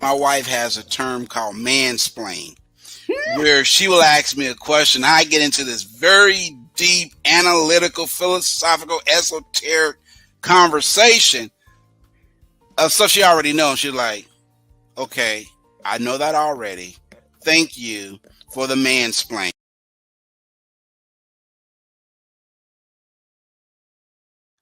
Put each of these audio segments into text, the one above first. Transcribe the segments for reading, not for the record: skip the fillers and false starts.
My wife has a term called mansplain, where she will ask me a question. I get into this very deep, analytical, philosophical, esoteric conversation of stuff she already knows. She's like, okay, I know that already. Thank you for the mansplain.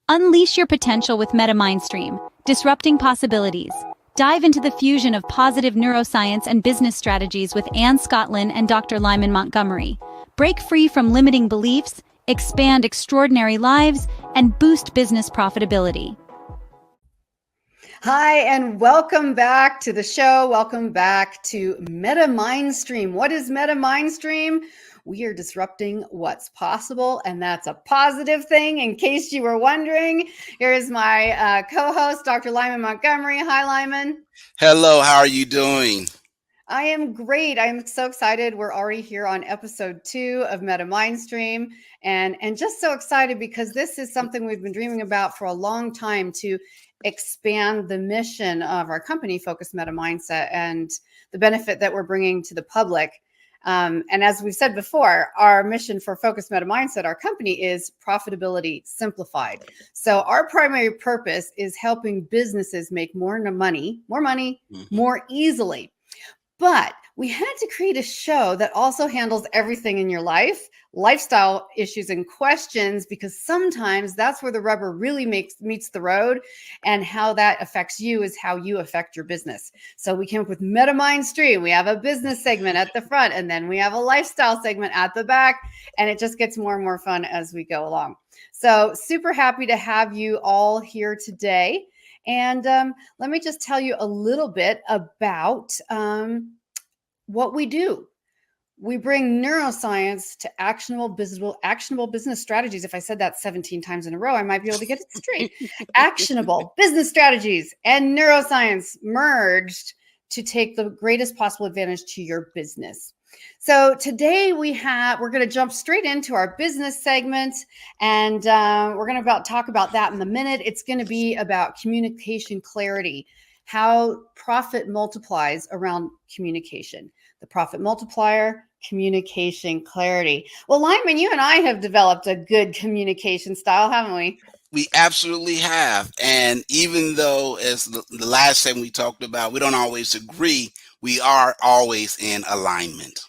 Unleash your potential with MetaMindStream, disrupting possibilities. Dive into the fusion of positive neuroscience and business strategies with Anne Scottlin and Dr. Lyman Montgomery. Break free from limiting beliefs, expand extraordinary lives, and boost business profitability. Hi, and welcome back to the show. Welcome back to MetaMindStream. What is MetaMindStream? We are disrupting what's possible, and that's a positive thing. In case you were wondering, here is my co-host, Dr. Lyman Montgomery. Hi, Lyman. Hello, how are you doing? I am great. I'm so excited. We're already here on episode 2 of MetaMindStream, and just so excited because this is something we've been dreaming about for a long time, to expand the mission of our company, Focused MetaMindset, and the benefit that we're bringing to the public. And as we've said before, our mission for Focused MetaMindset, our company, is profitability simplified. So our primary purpose is helping businesses make more money, more easily. But we had to create a show that also handles everything in your life, lifestyle issues and questions, because sometimes that's where the rubber really meets the road, and how that affects you is how you affect your business. So we came up with MetaMindStream. We have a business segment at the front, and then we have a lifestyle segment at the back, and it just gets more and more fun as we go along. So super happy to have you all here today. And let me just tell you a little bit about what we do. We bring neuroscience to actionable business strategies. If I said that 17 times in a row, I might be able to get it straight. Actionable business strategies and neuroscience merged to take the greatest possible advantage to your business. So today we're going to jump straight into our business segment, and we're going to talk about that in a minute. It's going to be about communication clarity, how profit multiplies around communication. The profit multiplier, communication clarity. Well, Lyman, you and I have developed a good communication style, haven't we? We absolutely have. And even though, as the last time we talked about, we don't always agree, we are always in alignment.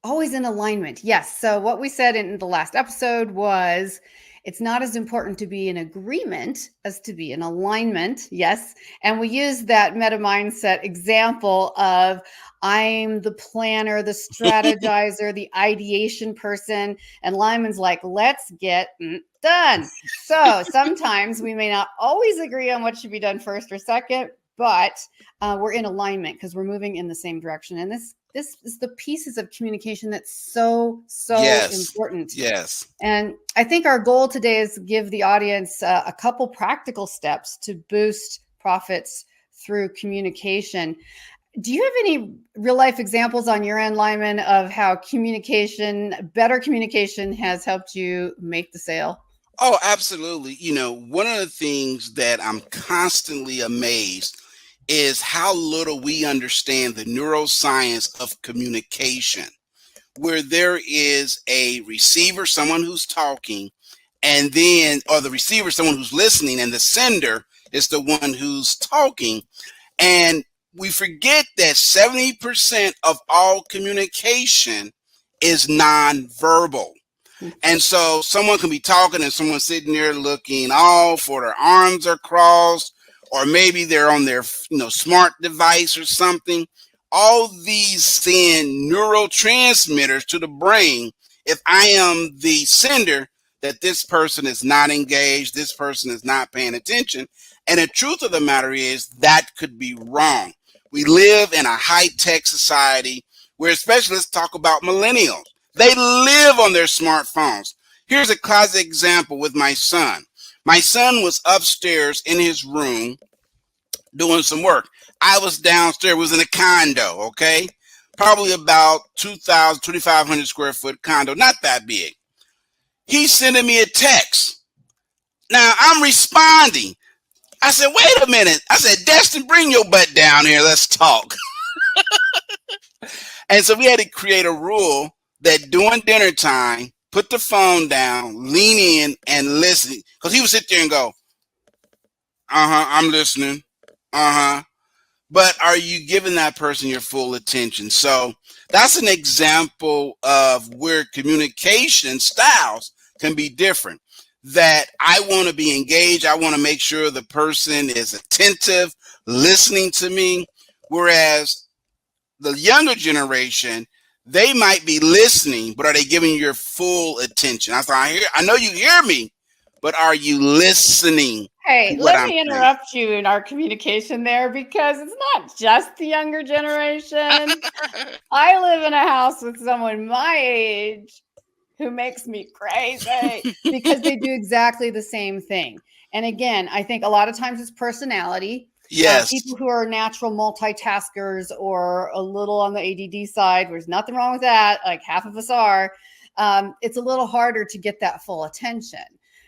Always in alignment. Yes. So what we said in the last episode was, it's not as important to be in agreement as to be in alignment. Yes. And we used that MetaMindset example of, I'm the planner, the strategizer, the ideation person. And Lyman's like, let's get done. So sometimes we may not always agree on what should be done first or second, but we're in alignment because we're moving in the same direction. And this is the pieces of communication that's so important. Yes. And I think our goal today is to give the audience a couple practical steps to boost profits through communication. Do you have any real life examples on your end, Lyman, of how better communication has helped you make the sale? Oh, absolutely. One of the things that I'm constantly amazed is how little we understand the neuroscience of communication, where there is a receiver, someone who's talking, and then, or the receiver, someone who's listening, and the sender is the one who's talking. And we forget that 70% of all communication is nonverbal. And so someone can be talking and someone sitting there looking off, or their arms are crossed, or maybe they're on their smart device or something. All these send neurotransmitters to the brain. If I am the sender, that this person is not engaged, this person is not paying attention. And the truth of the matter is that could be wrong. We live in a high-tech society where, especially, let's talk about millennials. They live on their smartphones. Here's a classic example with my son. My son was upstairs in his room doing some work. I was downstairs, was in a condo, okay? Probably about 2,500 square foot condo, not that big. He's sending me a text. Now I'm responding. I said, wait a minute. I said, Destin, bring your butt down here. Let's talk. And so we had to create a rule that during dinner time, put the phone down, lean in and listen. Because he would sit there and go, I'm listening. But are you giving that person your full attention? So that's an example of where communication styles can be different. That I want to be engaged. I want to make sure the person is attentive, listening to me. Whereas the younger generation, they might be listening, but are they giving you your full attention? I know you hear me, but are you listening? Hey, let me interrupt you in our communication there, because it's not just the younger generation. I live in a house with someone my age who makes me crazy because they do exactly the same thing. And again, I think a lot of times it's personality. Yes. People who are natural multitaskers or a little on the ADD side, there's nothing wrong with that. Like half of us are. It's a little harder to get that full attention.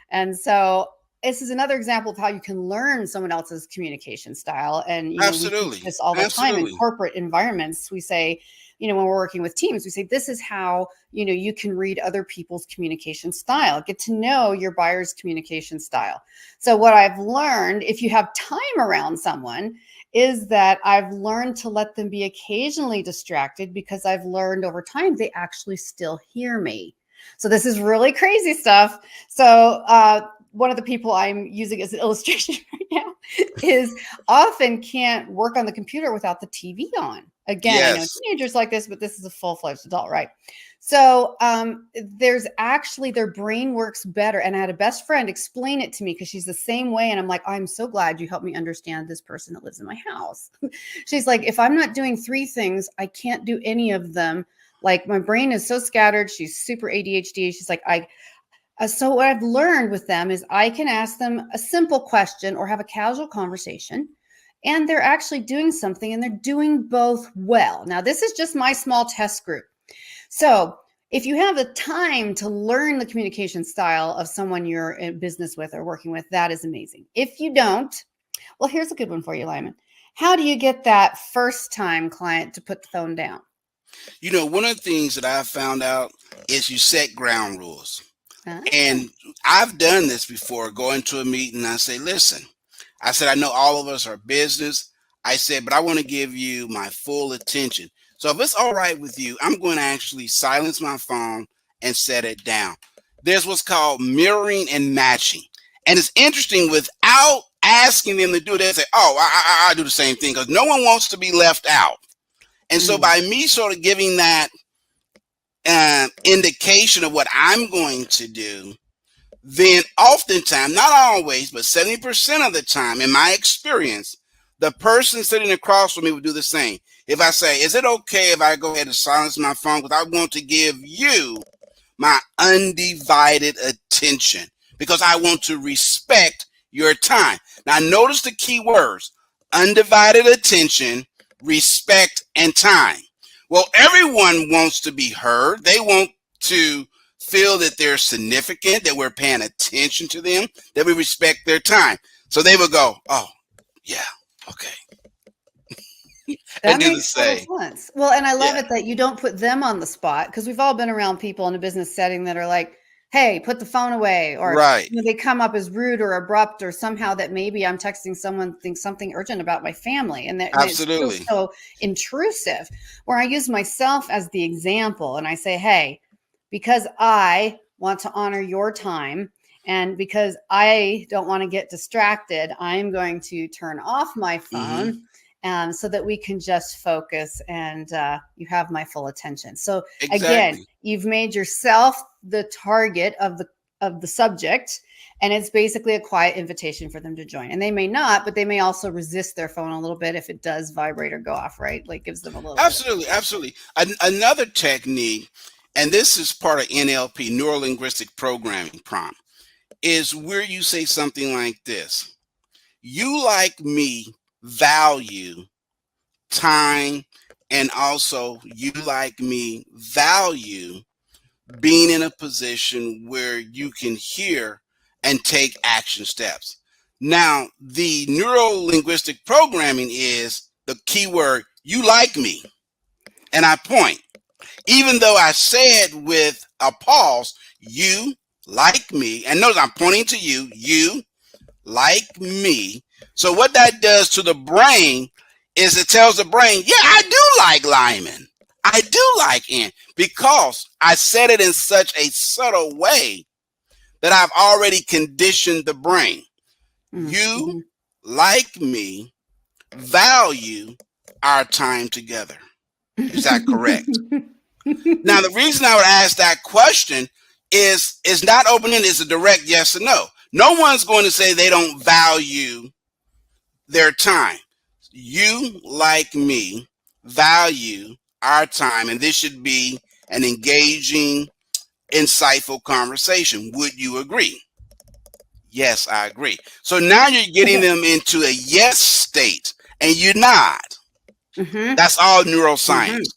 And so this is another example of how you can learn someone else's communication style. And we teach this all the time in corporate environments. We say, when we're working with teams, we say, this is how, you can read other people's communication style, get to know your buyer's communication style. So what I've learned, if you have time around someone, is that I've learned to let them be occasionally distracted, because I've learned over time, they actually still hear me. So this is really crazy stuff. So, one of the people I'm using as an illustration right now is often can't work on the computer without the TV on. Again, yes. I know teenagers like this, but this is a full-fledged adult, right? So there's actually, their brain works better. And I had a best friend explain it to me, because she's the same way. And I'm like, I'm so glad you helped me understand this person that lives in my house. She's like, if I'm not doing 3 things, I can't do any of them. Like, my brain is so scattered. She's super ADHD. She's like, so what I've learned with them is I can ask them a simple question or have a casual conversation, and they're actually doing something, and they're doing both well. Now, this is just my small test group. So if you have the time to learn the communication style of someone you're in business with or working with, that is amazing. If you don't, well, here's a good one for you, Lyman. How do you get that first time client to put the phone down? One of the things that I found out is you set ground rules. And I've done this before. Go into a meeting and I say, listen, I said, I know all of us are business. I said, but I want to give you my full attention. So if it's all right with you, I'm going to actually silence my phone and set it down. There's what's called mirroring and matching. And it's interesting, without asking them to do it, they say, oh, I do the same thing, because no one wants to be left out. And so by me sort of giving that indication of what I'm going to do, then oftentimes, not always, but 70% of the time, in my experience, the person sitting across from me will do the same. If I say, is it okay if I go ahead and silence my phone, because I want to give you my undivided attention, because I want to respect your time. Now, notice the key words: undivided attention, respect, and time. Well, everyone wants to be heard. They want to feel that they're significant, that we're paying attention to them, that we respect their time. So they would go, oh, yeah, okay. That makes total sense. Well, and I love it that you don't put them on the spot, because we've all been around people in a business setting that are like, hey, put the phone away, or they come up as rude or abrupt, or somehow that maybe I'm texting someone, thinks something urgent about my family, and that absolutely it's so intrusive. Where I use myself as the example, and I say, hey, because I want to honor your time, and because I don't want to get distracted, I'm going to turn off my phone. So that we can just focus, and you have my full attention. So again, you've made yourself the target of the subject, and it's basically a quiet invitation for them to join. And they may not, but they may also resist their phone a little bit if it does vibrate or go off, right? Like, gives them a little absolutely. Another technique, and this is part of NLP, neuro-linguistic programming prompt, is where you say something like this: you, like me, value time, and also you, like me, value being in a position where you can hear and take action steps. Now, the neuro-linguistic programming is the keyword, you like me, and I point. Even though I said with a pause, you like me, and notice I'm pointing to you, you like me. So what that does to the brain is it tells the brain, yeah, I do like Lyman. I do like Anne, because I said it in such a subtle way that I've already conditioned the brain. You like me, value our time together. Is that correct? Now, the reason I would ask that question is not open-ended, it's a direct yes or no. No one's going to say they don't value their time. You, like me, value our time, and this should be an engaging, insightful conversation. Would you agree? Yes, I agree. So now you're getting them into a yes state, and you're not. That's all neuroscience.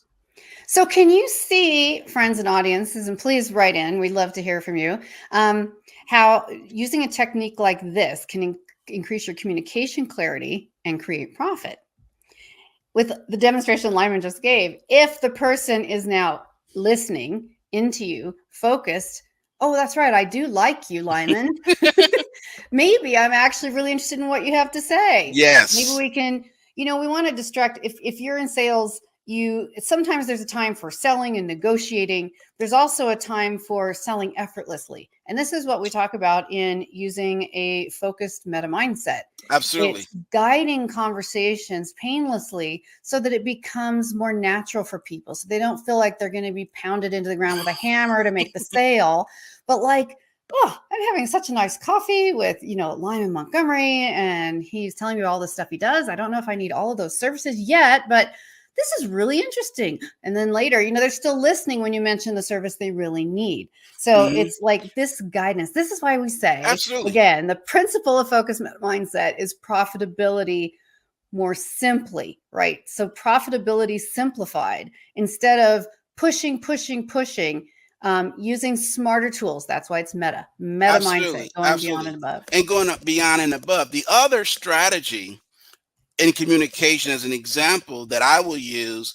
So can you see, friends and audiences, and please write in, we'd love to hear from you, how using a technique like this can increase your communication clarity and create profit? With the demonstration Lyman just gave, if the person is now listening into you, focused, oh, that's right, I do like you, Lyman. Maybe I'm actually really interested in what you have to say. Yes. Maybe we can, we want to distract. If you're in sales, sometimes there's a time for selling and negotiating. There's also a time for selling effortlessly. And this is what we talk about in using a focused meta mindset. Absolutely. It's guiding conversations painlessly so that it becomes more natural for people. So they don't feel like they're going to be pounded into the ground with a hammer to make the sale, but like, oh, I'm having such a nice coffee with, Lyman Montgomery, and he's telling me all the stuff he does. I don't know if I need all of those services yet, but this is really interesting. And then later, they're still listening when you mention the service they really need. So it's like this guidance. This is why we say, absolutely, again, the principle of focused mindset is profitability more simply, right? So profitability simplified instead of pushing, using smarter tools. That's why it's meta mindset, going beyond and above. And going up beyond and above. The other strategy in communication, as an example, that I will use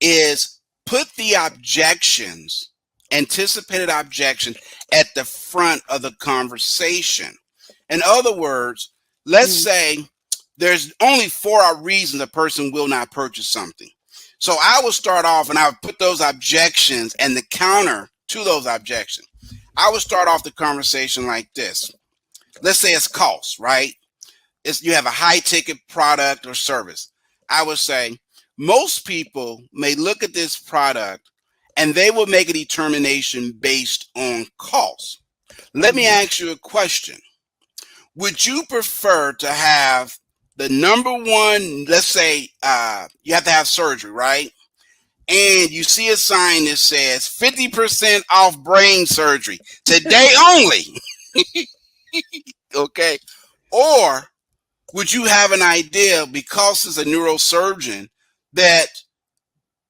is put the objections, anticipated objection, at the front of the conversation. In other words, let's say there's only 4 reasons a person will not purchase something. So I will start off and I would put those objections and the counter to those objections. I would start off the conversation like this. Let's say it's cost, right? You have a high ticket product or service. I would say most people may look at this product and they will make a determination based on cost. Let me ask you a question. Would you prefer to have the number one, let's say you have to have surgery, right? And you see a sign that says 50% off brain surgery today only. Okay. Or would you have an idea, because it's a neurosurgeon, that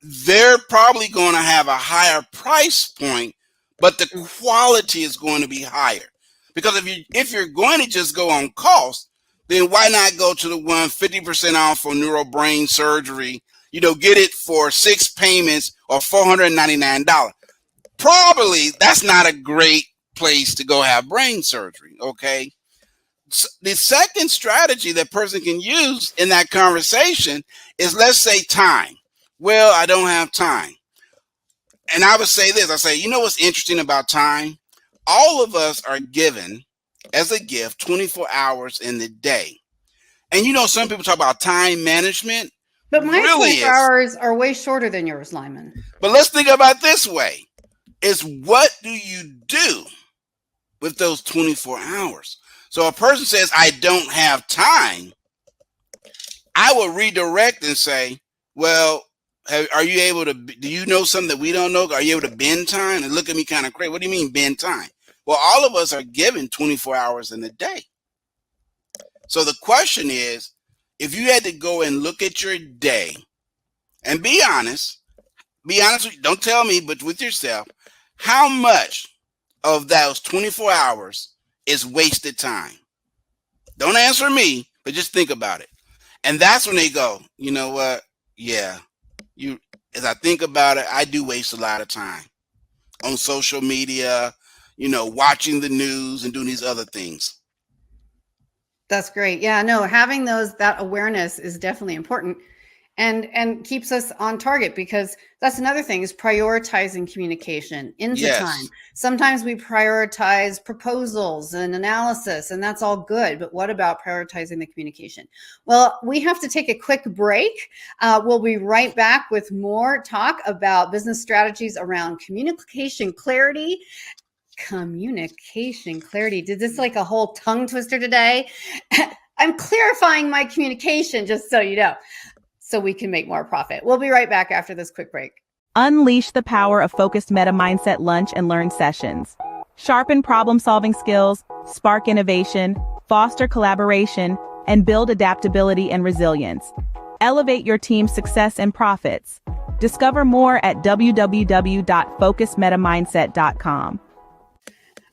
they're probably going to have a higher price point, but the quality is going to be higher? Because if you're going to just go on cost, then why not go to the one 50% off for neuro brain surgery? Get it for 6 payments or $499. Probably that's not a great place to go have brain surgery. Okay. The second strategy that person can use in that conversation is, let's say, time. Well, I don't have time. And I would say this. I say, what's interesting about time? All of us are given as a gift 24 hours in the day. And some people talk about time management. But my 24 hours are way shorter than yours, Lyman. But let's think about it this way. Is what do you do with those 24 hours? So a person says, I don't have time. I will redirect and say, well, are you able to, do you know something that we don't know? Are you able to bend time? And look at me kind of crazy. What do you mean bend time? Well, all of us are given 24 hours in a day. So the question is, if you had to go and look at your day and be honest with you, don't tell me, but with yourself, how much of those 24 hours is wasted time? Don't answer me, but just think about it. And that's when they go, you know what? Yeah, you. As I think about it, I do waste a lot of time on social media, watching the news and doing these other things. That's great. Yeah, no, having that awareness is definitely important and keeps us on target, because that's another thing, is prioritizing communication into time. Yes. Sometimes we prioritize proposals and analysis, and that's all good, but what about prioritizing the communication? Well, we have to take a quick break. We'll be right back with more talk about business strategies around communication clarity. Communication clarity. Did this like a whole tongue twister today? I'm clarifying my communication, just so you know, so we can make more profit. We'll be right back after this quick break. Unleash the power of Focused MetaMindset lunch and learn sessions. Sharpen problem-solving skills, spark innovation, foster collaboration, and build adaptability and resilience. Elevate your team's success and profits. Discover more at www.focusedmetamindset.com.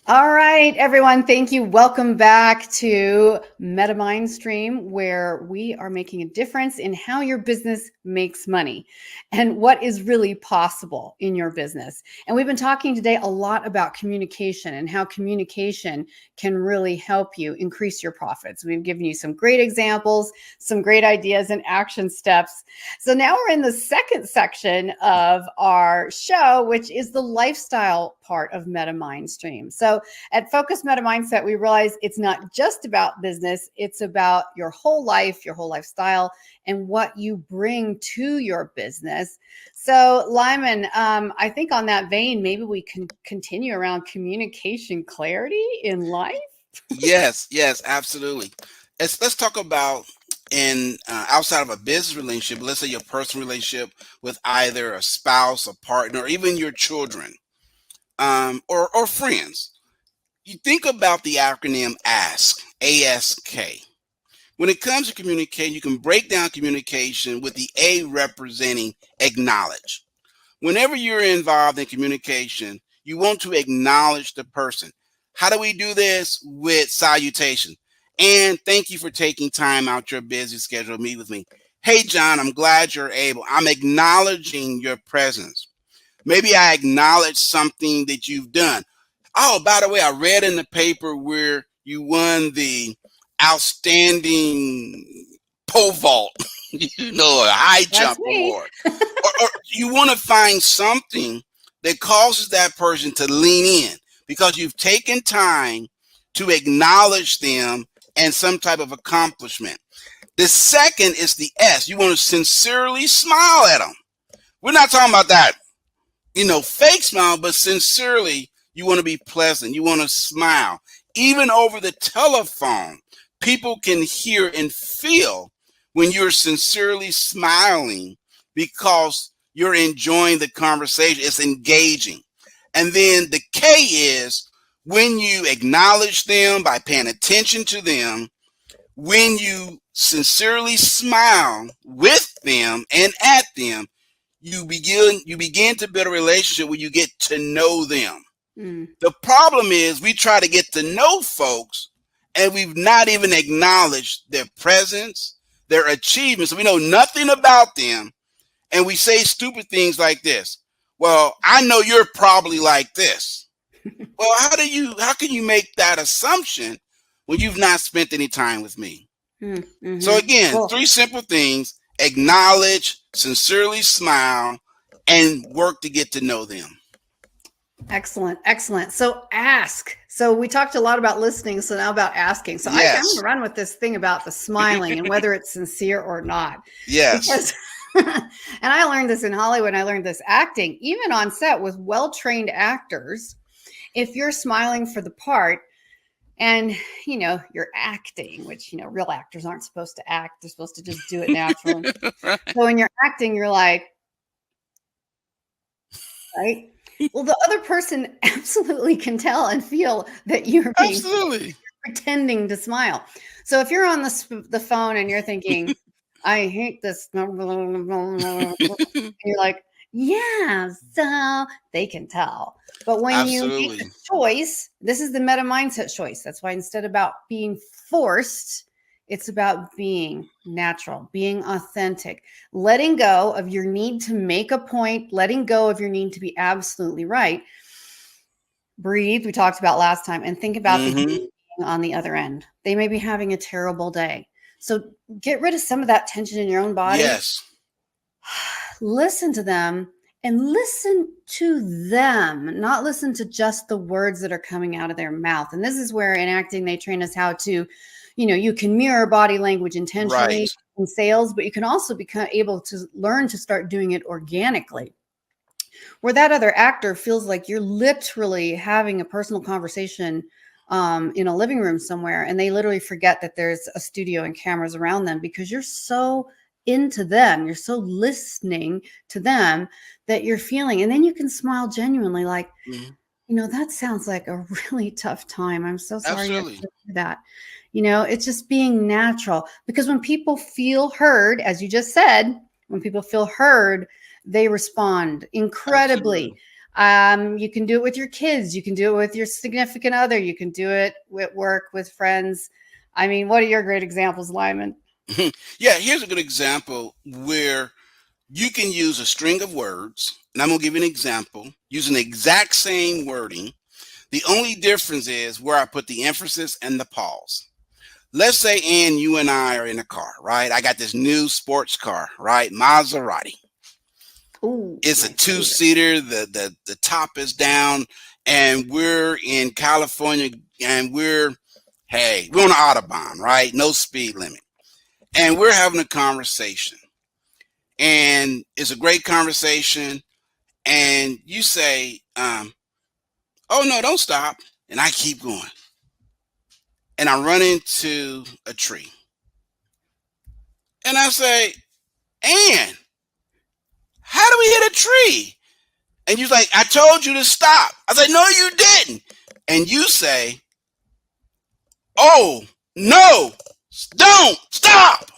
All right, everyone. Thank you. Welcome back to MetaMindStream, where we are making a difference in how your business makes money and what is really possible in your business. And we've been talking today a lot about communication and how communication can really help you increase your profits. We've given you some great examples, some great ideas and action steps. So now we're in the second section of our show, which is the lifestyle part of MetaMindStream. So at Focused MetaMindset, we realize it's not just about business, it's about your whole life, your whole lifestyle, and what you bring to your business. So Lyman, I think on that vein, maybe we can continue around communication clarity in life. Yes, absolutely. Let's talk about outside of a business relationship, let's say your personal relationship with either a spouse, a partner, or even your children, or friends. You think about the acronym ASK, A-S-K. When it comes to communication, you can break down communication with the A representing acknowledge. Whenever you're involved in communication, you want to acknowledge the person. How do we do this? With salutation. And thank you for taking time out your busy schedule to meet with me. Hey, John, I'm glad you're able. I'm acknowledging your presence. Maybe I acknowledge something that you've done. Oh, by the way, I read in the paper where you won the outstanding pole vault, a high jump award. or you want to find something that causes that person to lean in because you've taken time to acknowledge them and some type of accomplishment. The second is the S. You want to sincerely smile at them. We're not talking about that, fake smile, but sincerely, you want to be pleasant. You want to smile. Even over the telephone, people can hear and feel when you're sincerely smiling because you're enjoying the conversation. It's engaging. And then the K is when you acknowledge them by paying attention to them, when you sincerely smile with them and at them, you begin to build a relationship where you get to know them. The problem is we try to get to know folks and we've not even acknowledged their presence, their achievements. We know nothing about them. And we say stupid things like this. Well, I know you're probably like this. Well, how can you make that assumption when you've not spent any time with me? Mm-hmm. So again, 3 simple things: acknowledge, sincerely smile, and work to get to know them. Excellent. So ask. So we talked a lot about listening. So now about asking. So yes. I'm going to run with this thing about the smiling and whether it's sincere or not. Yes. Because, and I learned this in Hollywood. And I learned this acting, even on set with well-trained actors. If you're smiling for the part and, you're acting, which, real actors aren't supposed to act. They're supposed to just do it naturally. Right. So when you're acting, you're like, right? Well, the other person absolutely can tell and feel that you're pretending to smile. So if you're on the phone and you're thinking, I hate this, and you're like, Yeah, so they can tell. But when you make Absolutely. a choice, this is the meta mindset choice. That's why instead about being forced, it's about being natural, being authentic, letting go of your need to make a point, letting go of your need to be absolutely right. Breathe, we talked about last time, and think about the human Mm-hmm. being on the other end. They may be having a terrible day. So get rid of some of that tension in your own body, Yes. listen to them, and listen to them, not listen to just the words that are coming out of their mouth. And this is where in acting they train us how to, you can mirror body language Right. intentionally in sales, but you can also become able to learn to start doing it organically, where that other actor feels like you're literally having a personal conversation in a living room somewhere, and they literally forget that there's a studio and cameras around them because you're so into them, you're so listening to them that you're feeling, and then you can smile genuinely like, Mhm. that sounds like a really tough time. I'm so sorry you have to Absolutely. do that. It's just being natural, because when people feel heard, as you just said, when people feel heard, they respond incredibly. Absolutely. You can do it with your kids. You can do it with your significant other. You can do it with work, with friends. I mean, what are your great examples, Lyman? Yeah, here's a good example where you can use a string of words, and I'm going to give you an example using the exact same wording. The only difference is where I put the emphasis and the pause. Let's say, Ann, you and I are in a car, right? I got this new sports car, right? Maserati. Ooh, It's a my favorite. two-seater. The top is down, and we're in California, and we're on the Autobahn, right? No speed limit. And we're having a conversation. And it's a great conversation. And you say, oh no, don't stop. And I keep going. And I run into a tree. And I say, Ann, how do we hit a tree? And you're like, I told you to stop. I say, no, you didn't. And you say, oh, no, don't stop.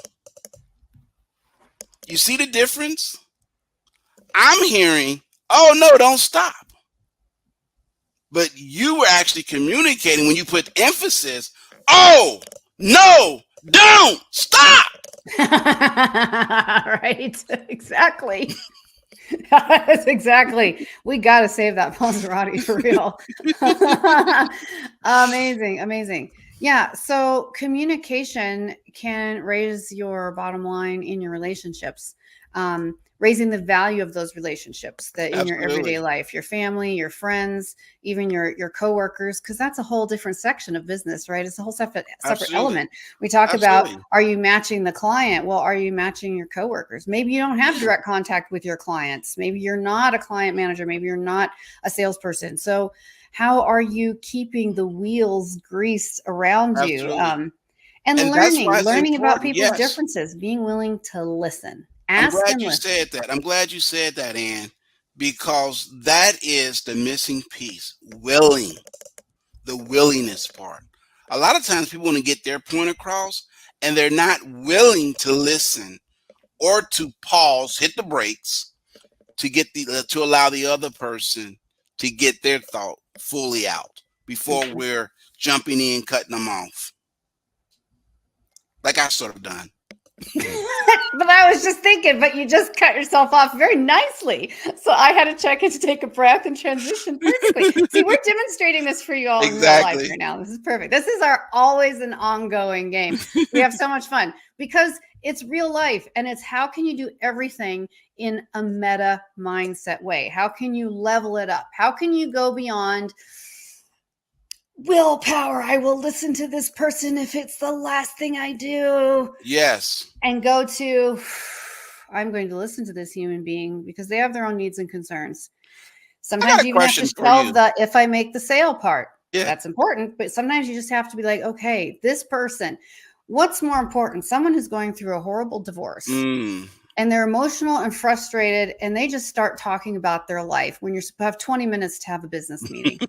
You see the difference? I'm hearing, oh, no, don't stop. But you were actually communicating when you put emphasis, oh, no, don't stop. Right. Exactly. That's exactly. We got to save that Maserati for real. Amazing. Amazing. Yeah. So communication can raise your bottom line in your relationships, raising the value of those relationships that in your everyday Absolutely. life, your family, your friends, even your coworkers, because that's a whole different section of business, right? It's a whole separate Absolutely. element. We talk about, Absolutely. are you matching the client? Well, are you matching your coworkers? Maybe you don't have Yeah. direct contact with your clients. Maybe you're not a client manager. Maybe you're not a salesperson. So how are you keeping the wheels greased around you? Absolutely. And And that's why it's learning about important. people's Yes. differences, being willing to listen, I'm ask glad and you listen. said that. I'm glad you said that, Ann, because that is the missing piece. The willingness part. A lot of times people want to get their point across and they're not willing to listen or to pause, hit the brakes to get to allow the other person to get their thought fully out before we're jumping in, cutting them off. Like I sort of done. But I was just thinking, but you just cut yourself off very nicely. So I had to check in to take a breath and transition perfectly. See, we're demonstrating this for you all in real life Exactly. right now. This is perfect. This is our always an ongoing game. We have so much fun because it's real life, and it's how can you do everything in a meta mindset way? How can you level it up? How can you go beyond willpower? I will listen to this person if it's the last thing I do, Yes. and go to, I'm going to listen to this human being because they have their own needs and concerns. I got Sometimes a you even have to question for shelve you. the if I make the sale part. Yeah. That's important, but sometimes you just have to be like, okay, this person, what's more important? Someone who's going through a horrible divorce Mm. and they're emotional and frustrated, and they just start talking about their life when you're supposed to have 20 minutes to have a business meeting.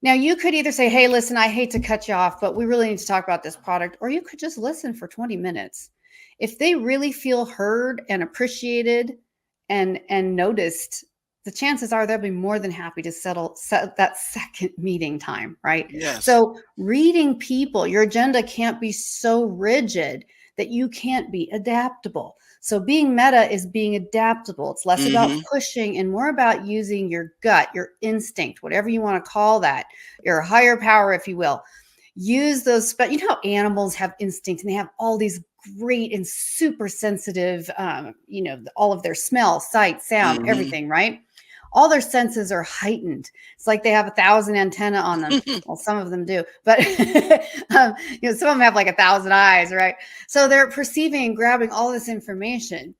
Now, you could either say, hey, listen, I hate to cut you off, but we really need to talk about this product, or you could just listen for 20 minutes. If they really feel heard and appreciated and noticed, the chances are they'll be more than happy to set that second meeting time, right? Yes. So reading people, your agenda can't be so rigid that you can't be adaptable. So being meta is being adaptable. It's less about pushing and more about using your gut, your instinct, whatever you want to call that, your higher power, if you will. Use those, but you know how animals have instinct and they have all these great and super sensitive, all of their smell, sight, sound, everything, right? All their senses are heightened. It's like they have 1,000 antennae on them. Well, some of them do, but some of them have like 1,000 eyes, right? So they're perceiving and grabbing all this information.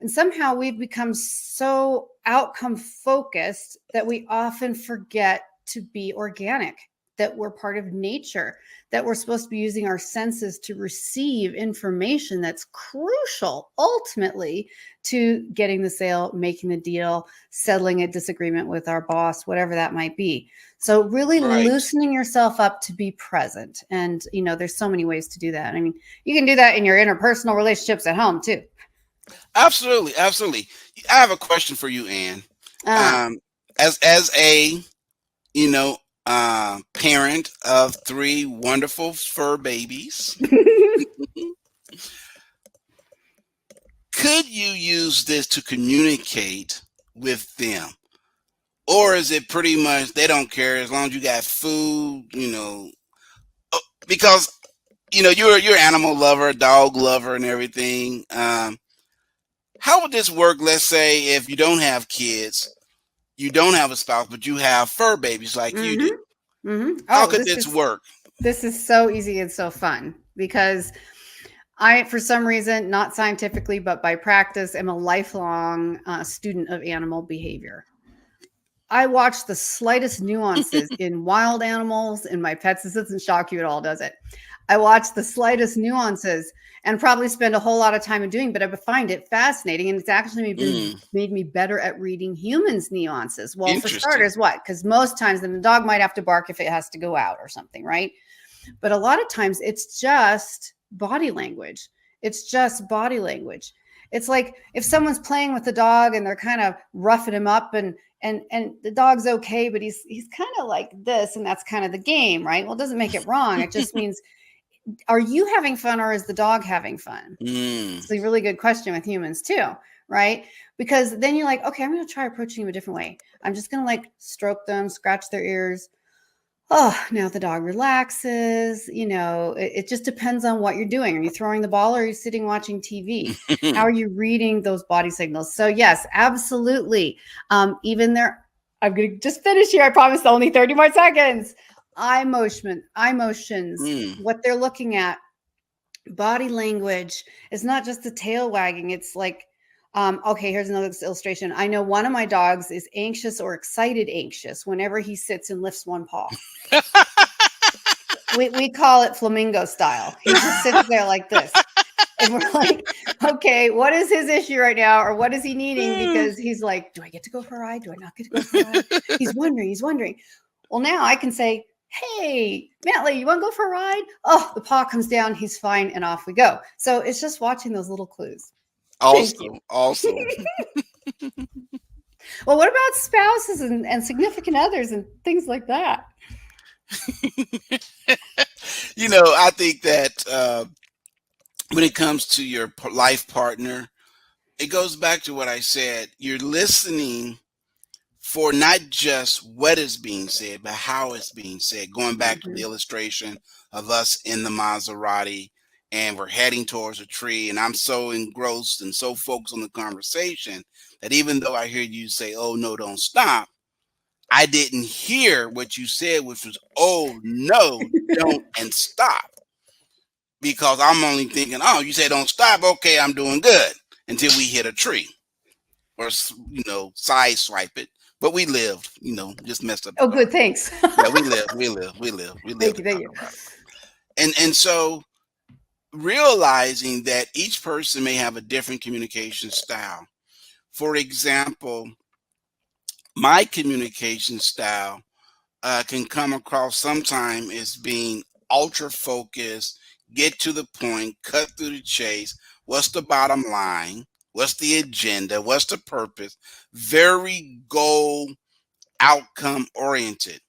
And somehow we've become so outcome focused that we often forget to be organic, that we're part of nature, that we're supposed to be using our senses to receive information that's crucial ultimately to getting the sale, making the deal, settling a disagreement with our boss, whatever that might be. So really loosening yourself up to be present. And, there's so many ways to do that. I mean, you can do that in your interpersonal relationships at home too. Absolutely. Absolutely. I have a question for you, Anne. As a, parent of 3 wonderful fur babies, could you use this to communicate with them? Or is it pretty much they don't care as long as you got food, because, you're an animal lover, dog lover and everything. How would this work? Let's say if you don't have kids, you don't have a spouse, but you have fur babies like you do. How could this work? This is so easy and so fun because I, for some reason, not scientifically, but by practice, am a lifelong student of animal behavior. I watch the slightest nuances in wild animals, in my pets. This doesn't shock you at all, does it? I watch the slightest nuances and probably spend a whole lot of time in doing, but I find it fascinating. And it's actually made me better at reading humans' nuances. Well, for starters, what? Because most times then the dog might have to bark if it has to go out or something, right? But a lot of times it's just body language. It's just body language. It's like if someone's playing with the dog and they're kind of roughing him up and the dog's okay, but he's kind of like this, and that's kind of the game, right? Well, it doesn't make it wrong. It just means, are you having fun or is the dog having fun? It's a really good question with humans too, right? Because then you're like, okay, I'm going to try approaching him a different way. I'm just going to like stroke them, scratch their ears. Oh, now the dog relaxes. It just depends on what you're doing. Are you throwing the ball or are you sitting watching TV? How are you reading those body signals? So yes, absolutely. Even there, I'm going to just finish here. I promise only 30 more seconds. Eye motions, what they're looking at, body language is not just the tail wagging. It's like, okay, here's another illustration. I know one of my dogs is anxious or excited anxious whenever he sits and lifts one paw. we call it flamingo style. He just sits there like this. And we're like, okay, what is his issue right now? Or what is he needing? Because he's like, do I get to go for a ride? Do I not get to go for a ride? He's wondering. Well, now I can say, hey, Matley, you want to go for a ride? Oh, the paw comes down. He's fine. And off we go. So it's just watching those little clues. Awesome. Well, what about spouses and significant others and things like that? I think that when it comes to your life partner, it goes back to what I said. You're listening for not just what is being said, but how it's being said. Going back to the illustration of us in the Maserati, and we're heading towards a tree, and I'm so engrossed and so focused on the conversation that even though I hear you say, oh, no, don't stop, I didn't hear what you said, which was, oh, no, don't, and stop. Because I'm only thinking, oh, you say don't stop. Okay, I'm doing good until we hit a tree or, side swipe it. But we lived, just messed up. Oh, good. Thanks. Yeah, we lived. Thank you. And so realizing that each person may have a different communication style. For example, my communication style can come across sometime as being ultra focused, get to the point, cut through the chase. What's the bottom line? What's the agenda? What's the purpose? Very goal outcome oriented.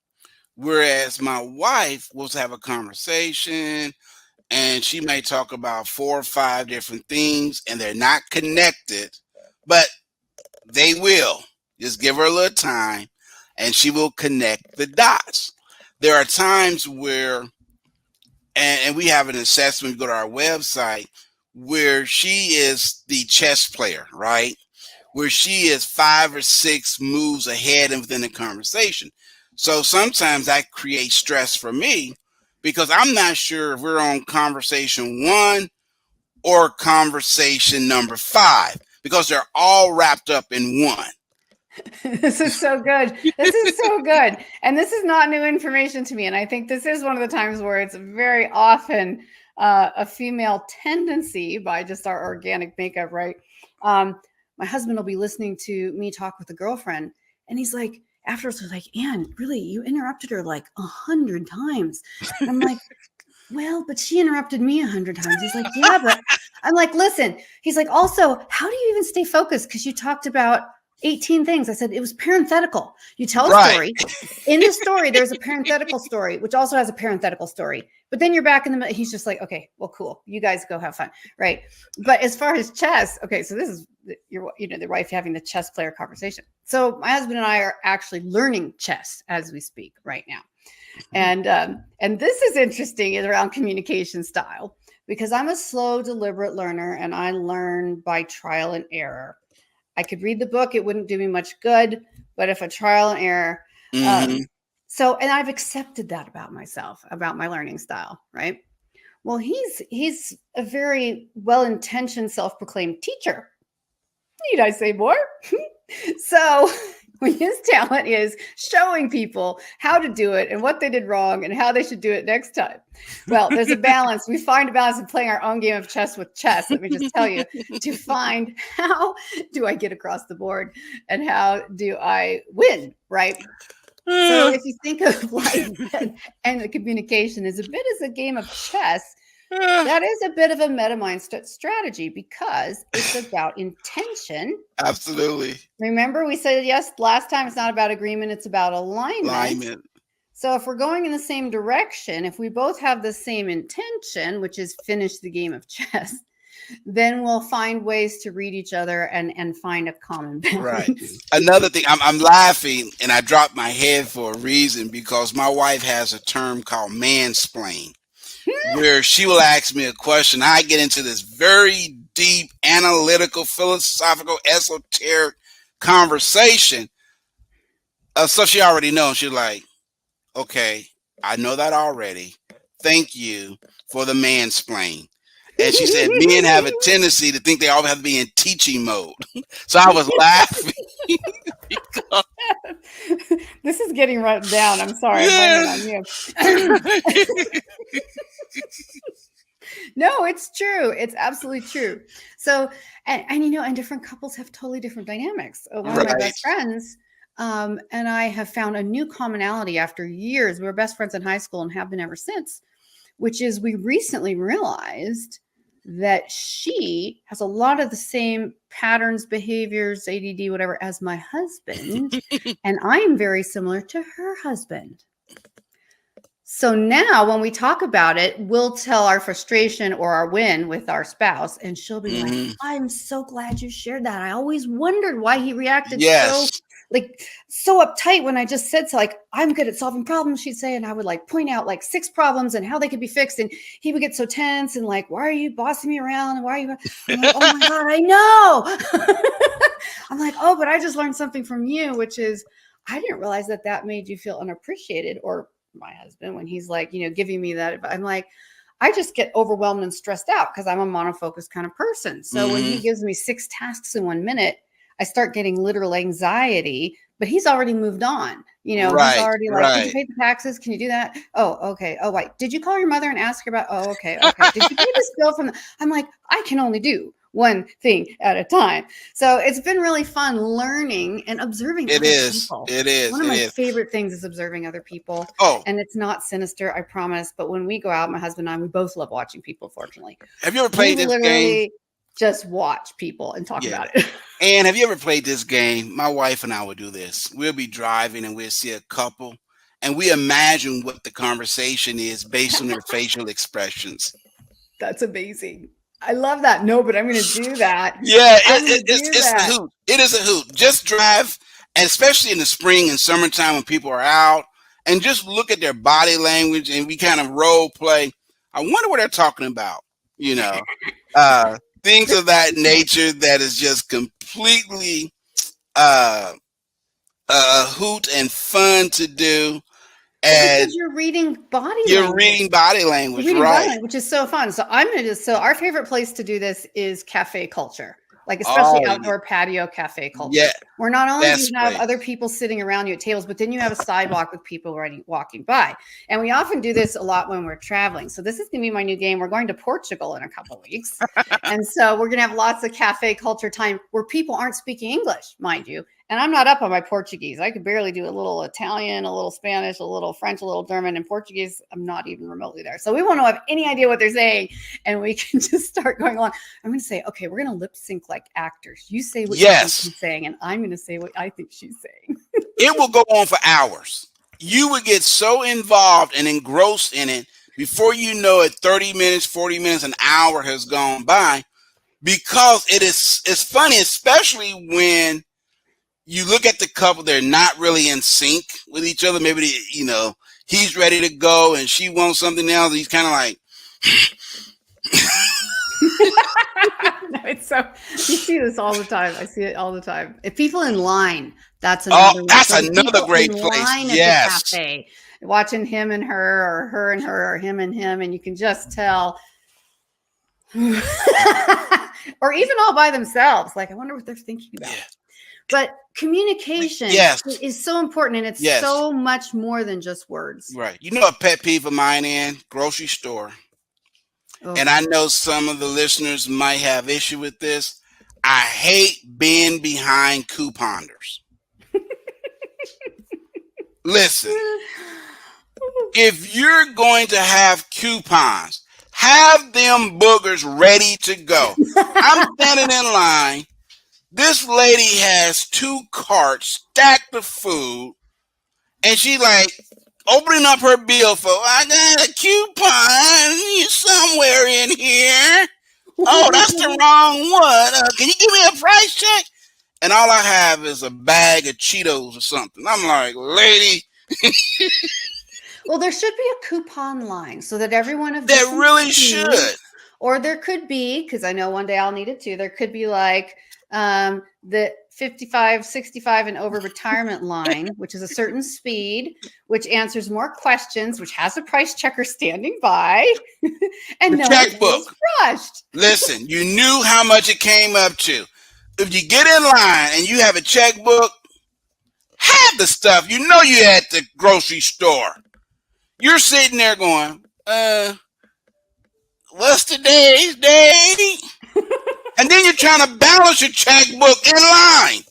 Whereas my wife will have a conversation and she may talk about 4 or 5 different things and they're not connected, but they will. Just give her a little time and she will connect the dots. There are times where, and we have an assessment, go to our website, where she is the chess player, right? Where she is 5 or 6 moves ahead and within the conversation. So sometimes that creates stress for me because I'm not sure if we're on conversation 1 or conversation number 5 because they're all wrapped up in one. This is so good. This is so good. And this is not new information to me. And I think this is one of the times where it's very often a female tendency by just our organic makeup, right? My husband will be listening to me talk with a girlfriend and he's like, afterwards, he's like, Anne, really, you interrupted her like 100 times. And I'm like, well, but she interrupted me 100 times. He's like, yeah, but I'm like, listen, he's like, also, how do you even stay focused? Because you talked about 18 things. I said, it was parenthetical. You tell a story. In the story, there's a parenthetical story, which also has a parenthetical story. But then you're back in the middle. He's just like, okay, well, cool. You guys go have fun. Right. But as far as chess, okay, so this is your, the wife having the chess player conversation. So my husband and I are actually learning chess as we speak right now. And this is interesting around communication style because I'm a slow, deliberate learner and I learn by trial and error. I could read the book. It wouldn't do me much good, but if a trial and error. And I've accepted that about myself, about my learning style. Right. Well, he's a very well-intentioned, self-proclaimed teacher. Need I say more? So his talent is showing people how to do it and what they did wrong and how they should do it next time. Well, there's a balance. We find a balance in playing our own game of chess with chess. Let me just tell you, to find how do I get across the board and how do I win, right? So if you think of life and the communication as a bit as a game of chess, that is a bit of a MetaMindset strategy because it's about intention. Absolutely. Remember, we said yes last time, it's not about agreement, it's about alignment. So if we're going in the same direction, if we both have the same intention, which is finish the game of chess, then we'll find ways to read each other and find a common balance. Right. Another thing, I'm laughing and I dropped my head for a reason because my wife has a term called mansplain. Where she will ask me a question. I get into this very deep, analytical, philosophical, esoteric conversation of stuff she already knows. She's like, okay, I know that already. Thank you for the mansplain. And she said, men have a tendency to think they always have to be in teaching mode. So I was laughing. This is getting run down. I'm sorry. I'm blaming on you. No, it's true. It's absolutely true. So, and different couples have totally different dynamics. One of my best friends and I have found a new commonality after years. We were best friends in high school and have been ever since, which is we recently realized that she has a lot of the same patterns, behaviors, ADD, whatever, as my husband. And I am very similar to her husband. So now when we talk about it, we'll tell our frustration or our win with our spouse. And she'll be like, I'm so glad you shared that. I always wondered why he reacted so uptight when I just said, so like, I'm good at solving problems, she'd say. And I would like point out like 6 problems and how they could be fixed. And he would get so tense and like, why are you bossing me around? And why are you? I'm like, oh my God, I know. I'm like, oh, but I just learned something from you, which is, I didn't realize that made you feel unappreciated. Or my husband, when he's like, giving me that, I'm like, I just get overwhelmed and stressed out because I'm a monofocused kind of person. So when he gives me 6 tasks in 1 minute, I start getting literal anxiety, but he's already moved on. He's already like, did you pay the taxes? Can you do that? Oh, okay. Oh, wait. Did you call your mother and ask her about, oh, okay. Okay. Did you pay this bill from I'm like, I can only do one thing at a time. So it's been really fun learning and observing other people. It is. One of my favorite things is observing other people. Oh. And it's not sinister, I promise. But when we go out, my husband and I, we both love watching people, fortunately. Have you ever played this game? just watch people and talk Yeah. about it. And have you ever played this game? My wife and I would do this. We'll be driving and we'll see a couple and we imagine what the conversation is based on their facial expressions. That's amazing. I love that. No, but I'm going to do that. Yeah, it's a hoot. It is a hoot. Just drive, and especially in the spring and summertime when people are out, and just look at their body language and we kind of role play. I wonder what they're talking about, you know. Things of that nature that is just completely a hoot and fun to do. And because you're reading body language, right? Which is so fun. So our favorite place to do this is cafe culture, like especially outdoor patio cafe culture. Yeah, where not only do you have other people sitting around you at tables, but then you have a sidewalk with people walking by. And we often do this a lot when we're traveling. So this is going to be my new game. We're going to Portugal in a couple of weeks. And so we're going to have lots of cafe culture time where people aren't speaking English, mind you. And I'm not up on my Portuguese. I could barely do a little Italian, a little Spanish, a little French, a little German, and Portuguese. I'm not even remotely there. So we won't have any idea what they're saying. And we can just start going along. I'm going to say, okay, we're going to lip sync like actors. You say what you think she's saying, and I'm going to say what I think she's saying. It will go on for hours. You would get so involved and engrossed in it before you know it, 30 minutes, 40 minutes, an hour has gone by, because it's funny, especially when you look at the couple, they're not really in sync with each other. Maybe, he's ready to go and she wants something else. He's kind of like, no, it's so, you see this all the time. I see it all the time. If people in line, that's another great place. Yes. At the cafe, watching him and her, or her and her, or him and him, and you can just tell. Or even all by themselves. Like, I wonder what they're thinking about. Yeah. But communication is so important, and it's so much more than just words. Right. You know, a pet peeve of mine, Ann, grocery store. Oh. And I know some of the listeners might have issue with this. I hate being behind couponers. Listen, if you're going to have coupons, have them boogers ready to go. I'm standing in line. This lady has 2 carts stacked of food, and she like opening up her bill for, I got a coupon somewhere in here. Oh, that's the wrong one. Can you give me a price check? And all I have is a bag of Cheetos or something. I'm like, lady. Well, there should be a coupon line so that everyone of there really should. Or there could be, because I know one day I'll need it too. There could be like the 55, 65 and over retirement line, which is a certain speed, which answers more questions, which has a price checker standing by, and no one feels rushed. Listen, you knew how much it came up to. If you get in line and you have a checkbook, have the stuff. You know you at the grocery store. You're sitting there going, what's today's date? And then you're trying to balance your checkbook in line.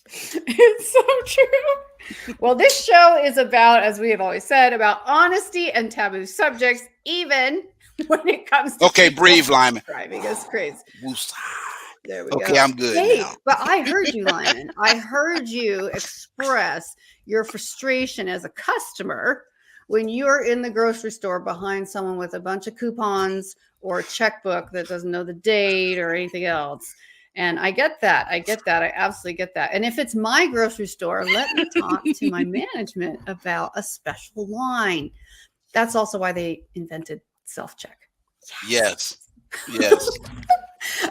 It's so true. Well, this show is about, as we have always said, about honesty and taboo subjects, even when it comes to okay, breathe, Lyman. Driving us crazy. There we go. Okay, I'm good now. But I heard you, Lyman. I heard you express your frustration as a customer when you're in the grocery store behind someone with a bunch of coupons or a checkbook that doesn't know the date or anything else. And I get that. I absolutely get that. And if it's my grocery store, let me talk to my management about a special line. That's also why they invented self-check. Yes.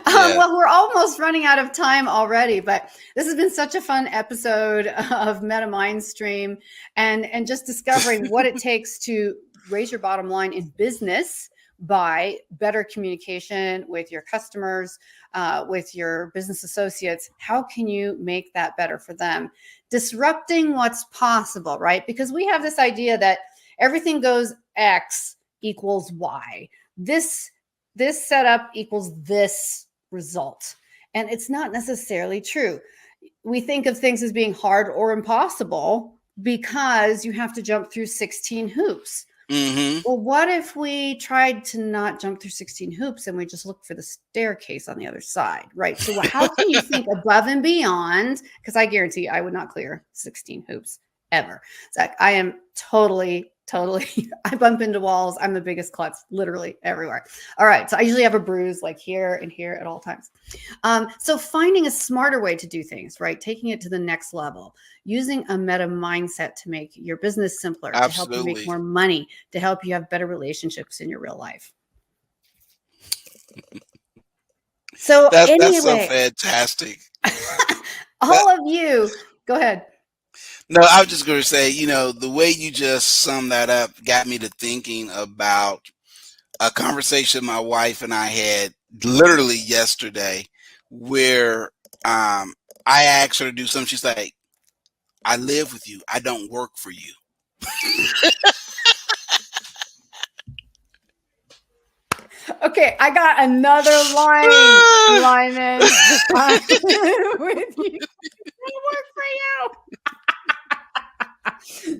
Well, we're almost running out of time already, but this has been such a fun episode of MetaMindStream and just discovering what it takes to raise your bottom line in business by better communication with your customers, with your business associates. How can you make that better for them? Disrupting what's possible, right? Because we have this idea that everything goes X equals Y. This setup equals this result. And it's not necessarily true. We think of things as being hard or impossible because you have to jump through 16 hoops. Mm-hmm. Well, what if we tried to not jump through 16 hoops and we just look for the staircase on the other side, right? So how can you think above and beyond? Because I guarantee I would not clear 16 hoops ever. Zach, I am totally, I bump into walls. I'm the biggest klutz literally everywhere. All right. So I usually have a bruise like here and here at all times. So finding a smarter way to do things, right? Taking it to the next level, using a meta mindset to make your business simpler, to help you make Absolutely. more money, to help you have better relationships in your real life. So That's so anyway, fantastic. all of you, go ahead. No, I was just going to say, the way you just summed that up got me to thinking about a conversation my wife and I had literally yesterday, where I asked her to do something. She's like, I live with you. I don't work for you. Okay, I got another line, Lyman. With you. I work for you.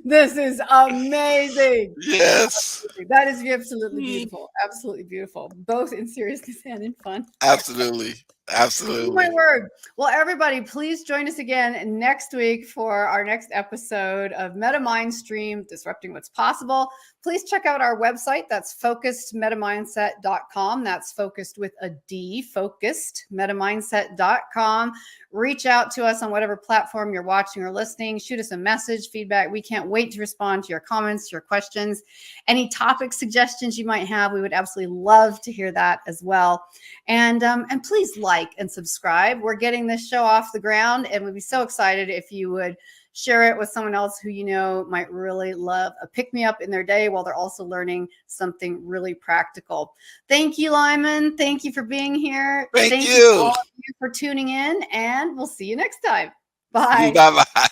This is amazing. Yes. That is absolutely beautiful. Absolutely beautiful. Both in seriousness and in fun. Absolutely. Oh Absolutely. my word. Well, everybody, please join us again next week for our next episode of MetaMindStream, Disrupting What's Possible. Please check out our website. That's focusedmetamindset.com. That's focused with a D, focusedmetamindset.com. Reach out to us on whatever platform you're watching or listening. Shoot us a message, feedback. We can't wait to respond to your comments, your questions, any topic suggestions you might have. We would absolutely love to hear that as well. And please like and subscribe. We're getting this show off the ground, and we'd be so excited if you would share it with someone else who you know might really love a pick-me-up in their day while they're also learning something really practical. Thank you, Lyman. Thank you for being here. Thank Thank you. you all of you for tuning in, and we'll see you next time. Bye. Bye-bye.